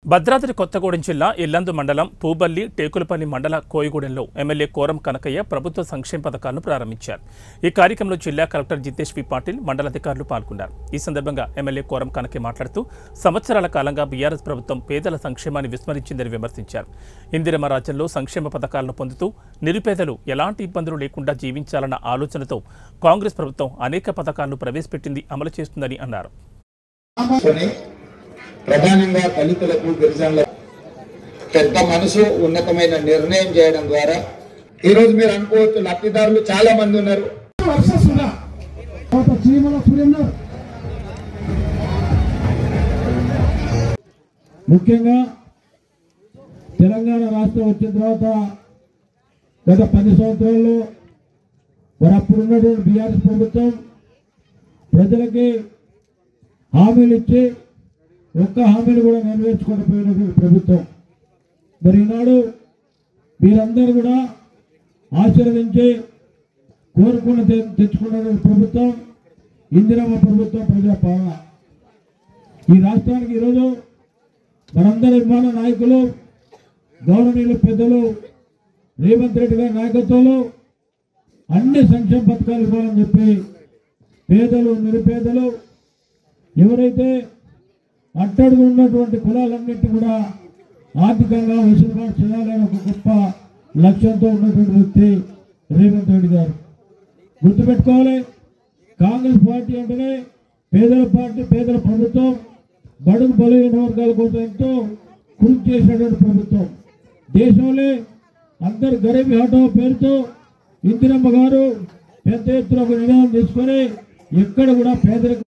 భద్రాద్రి కొత్తగూడెం జిల్లా ఇల్లందు మండలం పూబల్లి టేకులపల్లి మండల కోయిగూడెంలో ఎమ్మెల్యే కోరం కనకయ్య ప్రభుత్వ సంక్షేమ పథకాలను ప్రారంభించారు. ఈ కార్యక్రమంలో జిల్లా కలెక్టర్ జితేష్ వి పాటిల్ మండలాధికారులు పాల్గొన్నారు. ఈ సందర్భంగా ఎమ్మెల్యే కోరం కనకయ్య మాట్లాడుతూ సంవత్సరాల కాలంగా బీఆర్ఎస్ ప్రభుత్వం పేదల సంక్షేమాన్ని విస్మరించిందని విమర్శించారు. ఇందిరమ్మ రాజ్యంలో సంక్షేమ పథకాలను పొందుతూ నిరుపేదలు ఎలాంటి ఇబ్బందులు లేకుండా జీవించాలన్న ఆలోచనతో కాంగ్రెస్ ప్రభుత్వం అనేక పథకాలను ప్రవేశపెట్టింది, అమలు చేస్తుందని అన్నారు. ప్రధానంగా దళితులకు గిరిజనులకు పెద్ద మనసు ఉన్నతమైన నిర్ణయం చేయడం ద్వారా ఈ రోజు మీరు అనుకోవచ్చు లబ్ధిదారులు చాలా మంది ఉన్నారు. ముఖ్యంగా తెలంగాణ రాష్ట్రం వచ్చిన తర్వాత గత 10 సంవత్సరాల్లో మరి అప్పుడున్నటువంటి బీఆర్ఎస్ ప్రభుత్వం ప్రజలకి హామీలు ఇచ్చి ఒక్క హామీని కూడా నెరవేర్చుకోకపోయినటువంటి ప్రభుత్వం. మరి ఈనాడు మీరందరూ కూడా ఆశీర్వదించి కోరుకున్న తెచ్చుకున్నటువంటి ప్రభుత్వం ఇందిరమ్మ ప్రభుత్వం, ప్రజాపాలన. ఈ రాష్ట్రానికి ఈరోజు మనందరి విమాన నాయకులు గౌరవనీయులు పెద్దలు రేవంత్ రెడ్డి గారి నాయకత్వంలో అన్ని సంక్షేమ పథకాలు ఇవ్వాలని చెప్పి పేదలు నిరుపేదలు ఎవరైతే అట్టడుగు ఉన్నటువంటి కులాలన్నింటినీ కూడా ఆర్థికంగా వెసులుబాటు చేయాలని ఒక గొప్ప లక్ష్యంతో ఉన్నటువంటి వ్యక్తి రేవంత్ రెడ్డి గారు. గుర్తుపెట్టుకోవాలి, కాంగ్రెస్ పార్టీ అంటేనే పేదల పార్టీ, పేదల ప్రభుత్వం, బడుగు బలహీన వర్గాల కోసం ఎంతో కృషి చేసినటువంటి ప్రభుత్వం. దేశంలో అందరు గరీబీ హఠావో పేరుతో ఇందిరమ్మ గారు పెద్ద ఎత్తున ఒక నిర్ణయం తీసుకొని ఎక్కడ కూడా పేదరికం